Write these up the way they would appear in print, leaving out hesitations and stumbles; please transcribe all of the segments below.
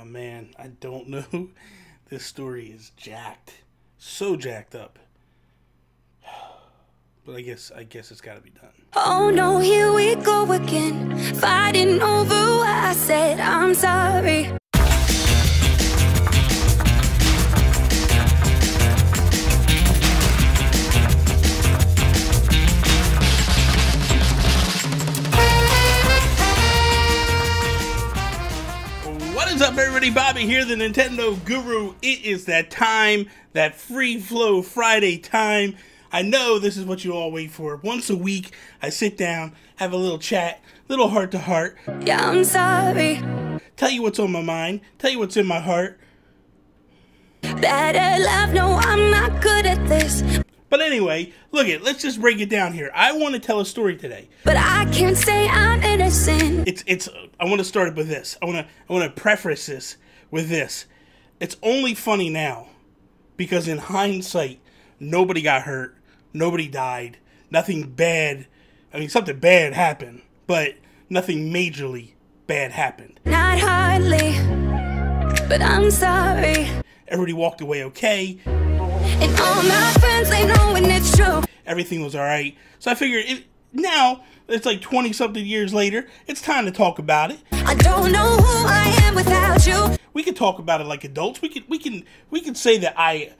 man, I don't know. This story is jacked. So jacked up. But I guess it's gotta be done. Oh no, here we go again, fighting over what I said. I'm sorry. What is up, everybody? Bobby here, the Nintendo Guru. It is that time, that free flow Friday time. I know this is what you all wait for. Once a week, I sit down, have a little chat, little heart to heart. Yeah, I'm sorry. Tell you what's on my mind, tell you what's in my heart. Better love, no, I'm not good at this. But anyway, look it, let's just break it down here. I want to tell a story today. But I can't say I'm innocent. I want to start it with this. I want to preface this with this. It's only funny now because in hindsight, nobody got hurt. Nobody died. Nothing bad. I mean, something bad happened, but nothing majorly bad happened. Not hardly, but I'm sorry. Everybody walked away okay. And all my friends, they know when it's true. Everything was alright. So I figured now, it's like 20-something years later, it's time to talk about it. I don't know who I am without you. We could talk about it like adults. We could say that I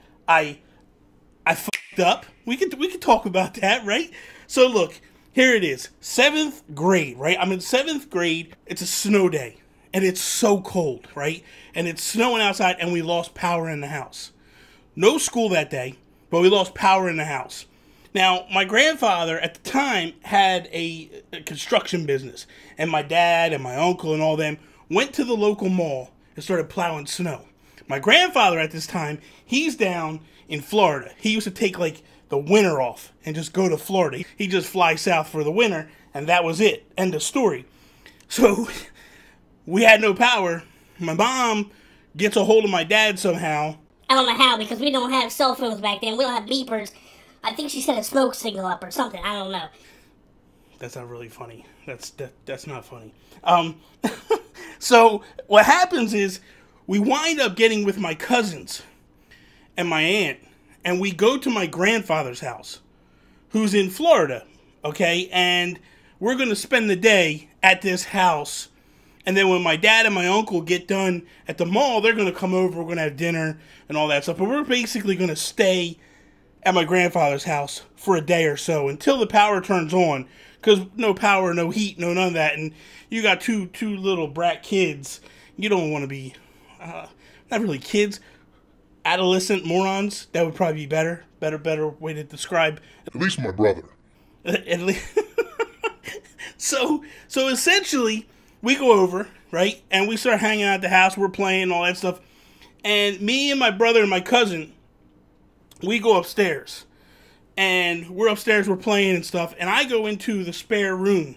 fucked up. We could talk about that, right? So look, here it is. 7th grade, right? I'm in 7th grade. It's a snow day. And it's so cold, right? And it's snowing outside and we lost power in the house. No school that day, but we lost power in the house. Now, my grandfather at the time had a construction business. And my dad and my uncle and all them went to the local mall and started plowing snow. My grandfather at this time, he's down in Florida. He used to take like the winter off and just go to Florida. He'd just fly south for the winter and that was it. End of story. So we had no power. My mom gets a hold of my dad somehow. I don't know how, because we don't have cell phones back then. We don't have beepers. I think she set a smoke signal up or something. I don't know. That's not really funny. That's not funny. So what happens is we wind up getting with my cousins and my aunt, and we go to my grandfather's house, who's in Florida, okay? And we're going to spend the day at this house. And then when my dad and my uncle get done at the mall, they're going to come over, we're going to have dinner and all that stuff. But we're basically going to stay at my grandfather's house for a day or so until the power turns on. Because no power, no heat, no none of that. And you got two little brat kids. You don't want to be, not really kids, adolescent morons. That would probably be better way to describe. At least my brother. At least. So essentially, we go over, right, and we start hanging out at the house, we're playing, all that stuff, and me and my brother and my cousin, we go upstairs, and we're upstairs, we're playing and stuff, and I go into the spare room,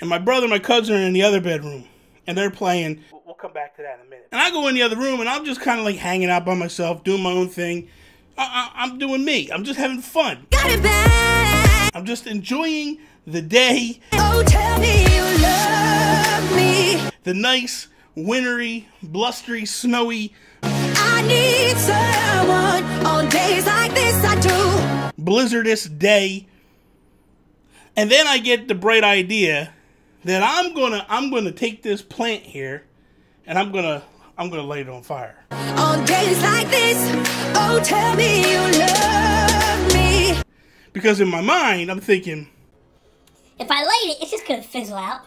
and my brother and my cousin are in the other bedroom, and they're playing. We'll come back to that in a minute. And I go in the other room, and I'm just kind of like hanging out by myself, doing my own thing. I'm doing me. I'm just having fun. Got it back. I'm just enjoying the day. Oh, tell me you love me. The nice, wintry, blustery, snowy. I need someone on days like this. I do. Blizzardous day. And then I get the bright idea that I'm gonna take this plant here, and I'm gonna light it on fire. On days like this, oh, tell me you love me. Because in my mind, I'm thinking, If I light it, it's just gonna fizzle out.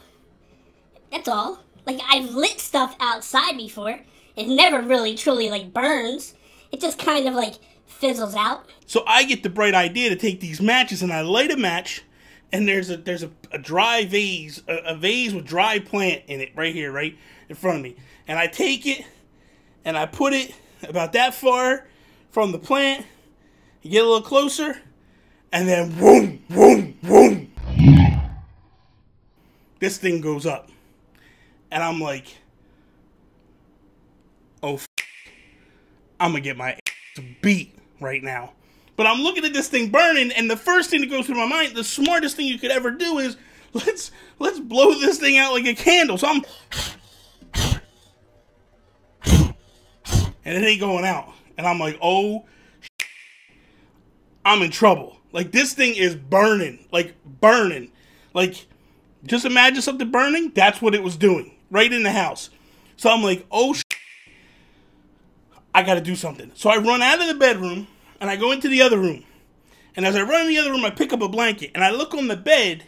That's all. Like, I've lit stuff outside before. It never really truly, like, burns. It just kind of, like, fizzles out. so I get the bright idea to take these matches, and I light a match, and there's a dry vase, a vase with dry plant in it, right here, right in front of me. And I take it, and I put it about that far from the plant, you get a little closer, and then boom, boom, boom. This thing goes up. And I'm like, oh, I'm going to get my ass beat right now. But I'm looking at this thing burning, and the first thing that goes through my mind, the smartest thing you could ever do is, let's blow this thing out like a candle. So I'm and it ain't going out. And I'm like, oh, I'm in trouble. Like, this thing is burning. Like, burning. Like, just imagine something burning. That's what it was doing. Right in the house. So I'm like, oh, I got to do something. So I run out of the bedroom, and I go into the other room. And as I run in the other room, I pick up a blanket, and I look on the bed,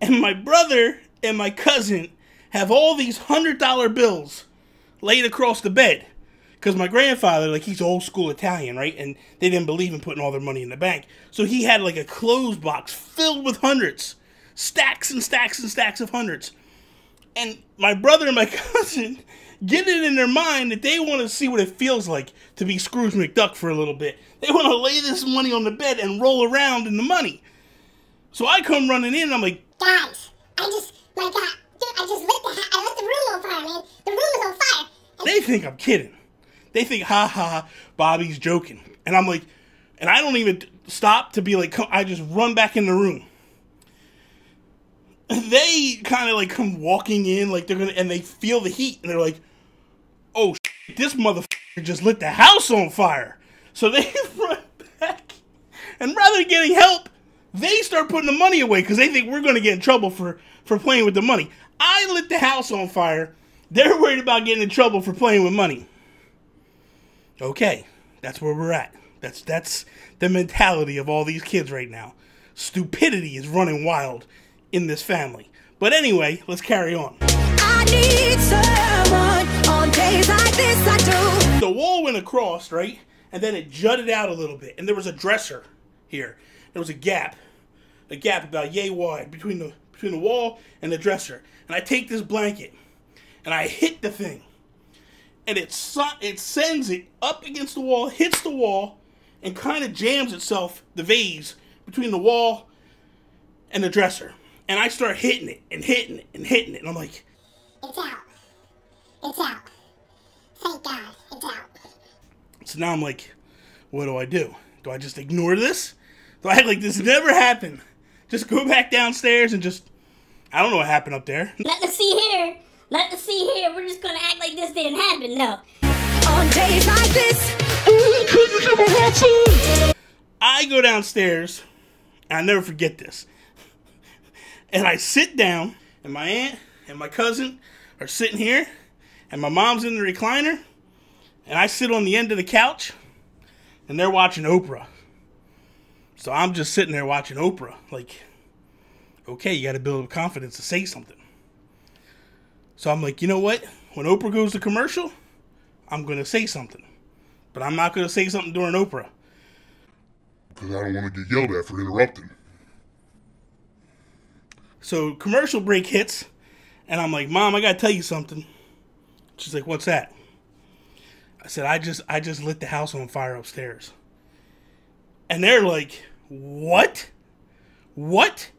and my brother and my cousin have all these $100 bills laid across the bed. Because my grandfather, like, he's old school Italian, right? And they didn't believe in putting all their money in the bank. So he had, like, a clothes box filled with hundreds. Stacks and stacks and stacks of hundreds. And my brother and my cousin get it in their mind that they want to see what it feels like to be Scrooge McDuck for a little bit. They want to lay this money on the bed and roll around in the money. So I come running in and I'm like, guys, I just lit the room on fire, man. The room is on fire. They think I'm kidding. They think, ha ha, Bobby's joking. And I'm like, and I don't even stop to be like, I just run back in the room. They kind of like come walking in like they're gonna, and they feel the heat and they're like, oh shit, this motherfucker just lit the house on fire. So they run back, and rather than getting help, they start putting the money away because they think we're gonna get in trouble for playing with the money. I lit the house on fire. They're worried about getting in trouble for playing with money. Okay, that's where we're at. That's the mentality of all these kids right now. Stupidity is running wild in this family. But anyway, let's carry on. I need someone on days like this, I do. The wall went across, right? And then it jutted out a little bit. And there was a dresser here. There was a gap about yay wide between the wall and the dresser. And I take this blanket and I hit the thing. And it sends it up against the wall, hits the wall, and kind of jams itself, the vase, between the wall and the dresser. And I start hitting it and hitting it and hitting it. And I'm like, it's out. It's out. Thank God, it's out. So now I'm like, what do I do? Do I just ignore this? Do I act like this never happened? Just go back downstairs and just, I don't know what happened up there. Nothing to see here. Nothing to see here. We're just gonna act like this didn't happen. No. On days like this. I go downstairs, and I never forget this. And I sit down, and my aunt and my cousin are sitting here, and my mom's in the recliner, and I sit on the end of the couch, and they're watching Oprah. So I'm just sitting there watching Oprah, like, okay, you gotta build up confidence to say something. So I'm like, you know what? When Oprah goes to commercial, I'm gonna say something. But I'm not gonna say something during Oprah. Because I don't want to get yelled at for interrupting. So commercial break hits, and I'm like, Mom, I gotta tell you something. She's like, what's that? I said, I just lit the house on fire upstairs. And they're like, what? What?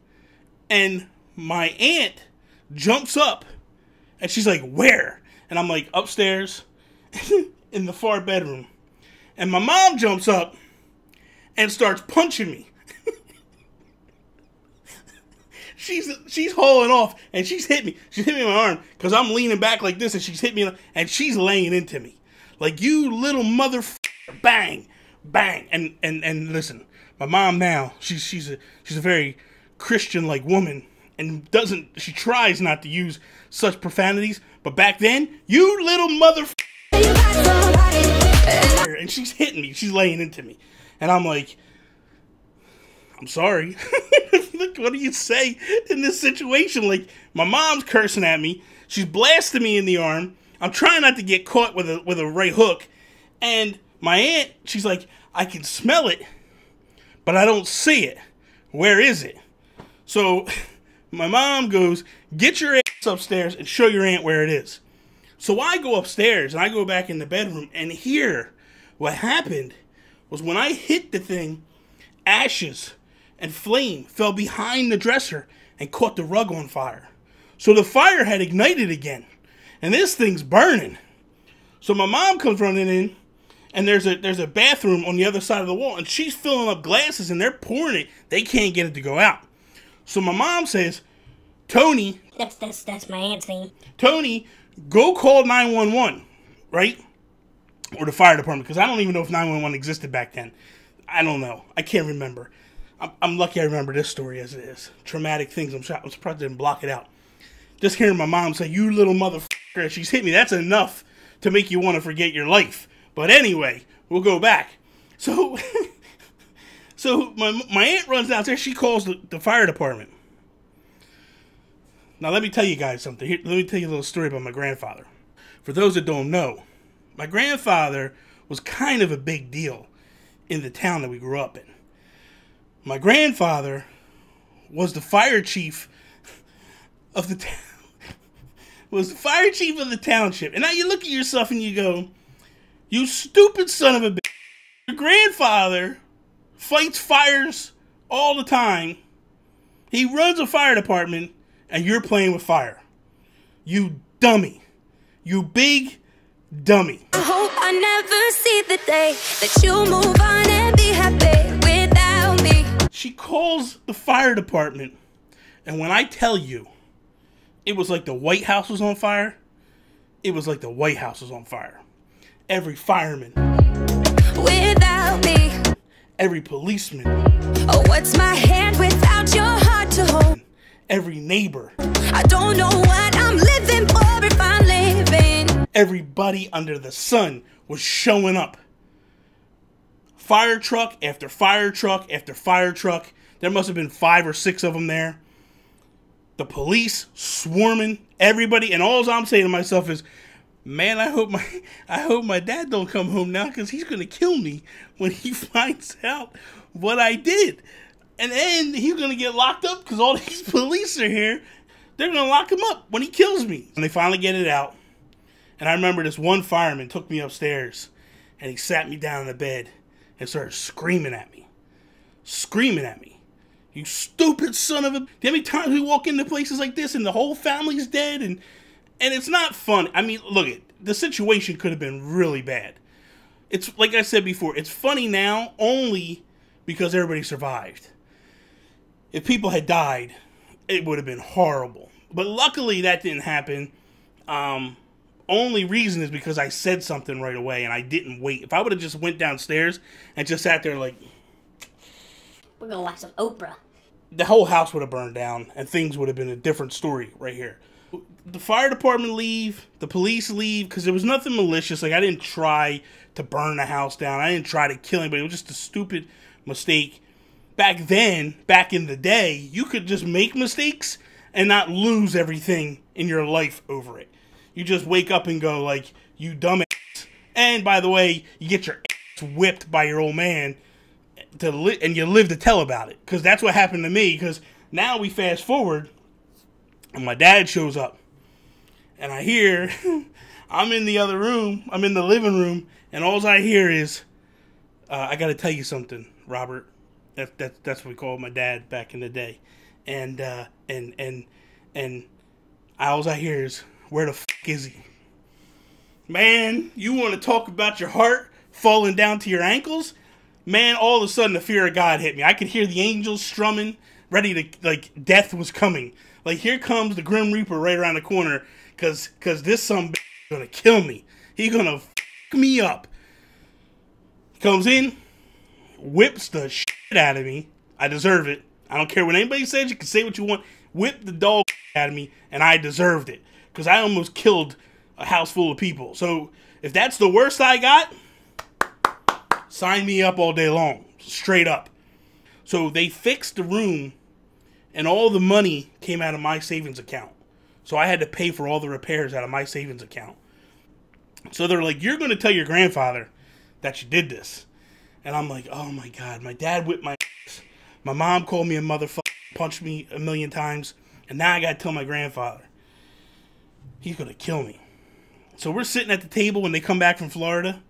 And my aunt jumps up, and she's like, where? And I'm like, upstairs in the far bedroom. And my mom jumps up and starts punching me. She's hauling off, and she's hit me. She's hit me in my arm because I'm leaning back like this, and she's hit me, and she's laying into me. Like, you little motherfucker, bang, bang. And listen, my mom now, she's a very Christian-like woman, and she tries not to use such profanities, but back then, you little motherfucker. And she's hitting me, she's laying into me. And I'm like, I'm sorry. Look, what do you say in this situation? Like, my mom's cursing at me. She's blasting me in the arm. I'm trying not to get caught with a right hook. And my aunt, she's like, I can smell it, but I don't see it. Where is it? So my mom goes, get your ass upstairs and show your aunt where it is. So I go upstairs and I go back in the bedroom, and here, what happened was when I hit the thing, ashes and flame fell behind the dresser and caught the rug on fire. So the fire had ignited again, and this thing's burning. So my mom comes running in, and there's a bathroom on the other side of the wall, and she's filling up glasses, and they're pouring it. They can't get it to go out. So my mom says, Tony. That's my aunt's name. Tony, go call 911, right? or the fire department, because I don't even know if 911 existed back then. I don't know. I can't remember. I'm lucky I remember this story as it is. Traumatic things. I'm surprised I didn't block it out. Just hearing my mom say, "You little motherfucker," she's hit me. That's enough to make you want to forget your life. But anyway, we'll go back. So, my aunt runs downstairs. She calls the fire department. Now, let me tell you guys something. Let me tell you a little story about my grandfather. For those that don't know, my grandfather was kind of a big deal in the town that we grew up in. My grandfather was the fire chief of the town. Was the fire chief of the township. And now you look at yourself and you go, "You stupid son of a bitch. Your grandfather fights fires all the time. He runs a fire department, and you're playing with fire. You dummy. You big dummy." I hope I never see the day that you move on and be happy without me. She calls the fire department, and when I tell you, it was like the White House was on fire. It was like the White House was on fire. Every fireman. Without me. Every policeman. Oh, what's my hand without your heart to hold? Every neighbor. I don't know what I'm living for if I'm living. Everybody under the sun was showing up. Fire truck after fire truck after fire truck. There must have been 5 or 6 of them there. The police swarming, everybody, and all I'm saying to myself is, man, I hope my dad don't come home now, because he's gonna kill me when he finds out what I did. And then he's gonna get locked up because all these police are here. They're gonna lock him up when he kills me. And they finally get it out. And I remember this one fireman took me upstairs and he sat me down in the bed and started screaming at me. Screaming at me. "You stupid son of a..." How many times we walk into places like this and the whole family's dead, and it's not fun. I mean, look, the situation could have been really bad. It's like I said before, it's funny now only because everybody survived. If people had died, it would have been horrible. But luckily that didn't happen. Only reason is because I said something right away and I didn't wait. If I would have just went downstairs and just sat there like, We're gonna watch some Oprah. the whole house would have burned down and things would have been a different story right here. The fire department leave, the police leave, because there was nothing malicious. Like, I didn't try to burn the house down. I didn't try to kill anybody. It was just a stupid mistake. Back then, back in the day, you could just make mistakes and not lose everything in your life over it. You just wake up and go like, "You dumbass." And by the way, you get your ass whipped by your old man and you live to tell about it. Because that's what happened to me. Because now we fast forward and my dad shows up. And I hear, I'm in the other room, I'm in the living room, and all I hear is, "I got to tell you something, Robert." That's what we called my dad back in the day. And all I hear is, "Where the fuck is he?" Man, you want to talk about your heart falling down to your ankles? Man, all of a sudden the fear of God hit me. I could hear the angels strumming, ready to, like, death was coming. Like, here comes the Grim Reaper right around the corner, cause this son is gonna kill me. He's gonna fuck me up. Comes in, whips the shit out of me. I deserve it. I don't care what anybody says. You can say what you want. Whip the dog out of me, and I deserved it. Because I almost killed a house full of people. So, if that's the worst I got, sign me up all day long. Straight up. So, they fixed the room, and all the money came out of my savings account. So, I had to pay for all the repairs out of my savings account. So, they're like, "You're going to tell your grandfather that you did this." And I'm like, oh my God, my dad whipped my ass. My mom called me a motherfucker, punched me a million times, and now I gotta tell my grandfather. He's gonna kill me. So we're sitting at the table when they come back from Florida,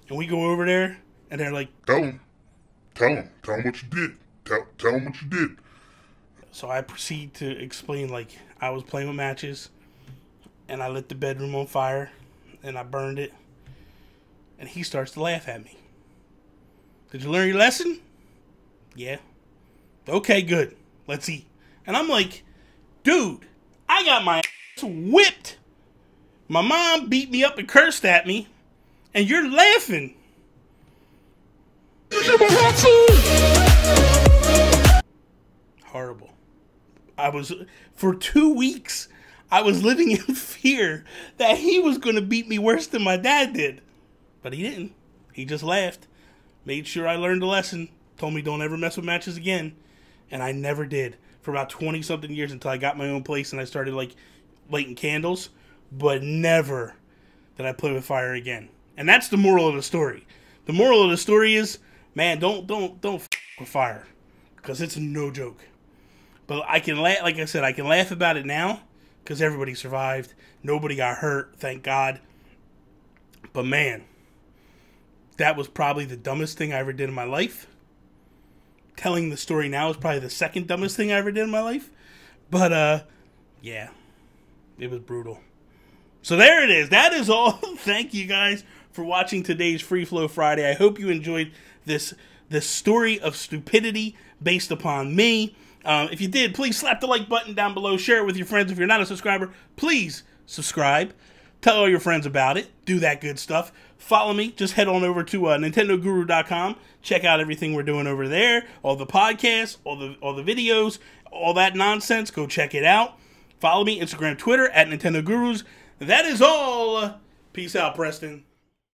and we go over there, and they're like, Tell him what you did. Tell him what you did. So I proceed to explain, like, I was playing with matches, and I lit the bedroom on fire, and I burned it, and he starts to laugh at me. "Did you learn your lesson?" "Yeah." "Okay, good. Let's eat." And I'm like, dude, I got my ass whipped. My mom beat me up and cursed at me. And you're laughing. Horrible. For 2 weeks, I was living in fear that he was going to beat me worse than my dad did. But he didn't. He just laughed, made sure I learned a lesson, told me don't ever mess with matches again. And I never did for about 20-something years until I got my own place and I started, like, lighting candles. But never did I play with fire again. And that's the moral of the story. The moral of the story is, man, don't f with fire, because it's no joke. But I can laugh, like I said, I can laugh about it now because everybody survived. Nobody got hurt, thank God. But man, that was probably the dumbest thing I ever did in my life. Telling the story now is probably the second dumbest thing I ever did in my life. But yeah, it was brutal. So there it is. That is all. Thank you guys for watching today's Free Flow Friday. I hope you enjoyed this story of stupidity based upon me. If you did, please slap the like button down below. Share it with your friends. If you're not a subscriber, please subscribe. Tell all your friends about it. Do that good stuff. Follow me. Just head on over to nintendoguru.com. Check out everything we're doing over there. All the podcasts, all the videos, all that nonsense. Go check it out. Follow me, Instagram, Twitter, @NintendoGurus. That is all. Peace out, Preston.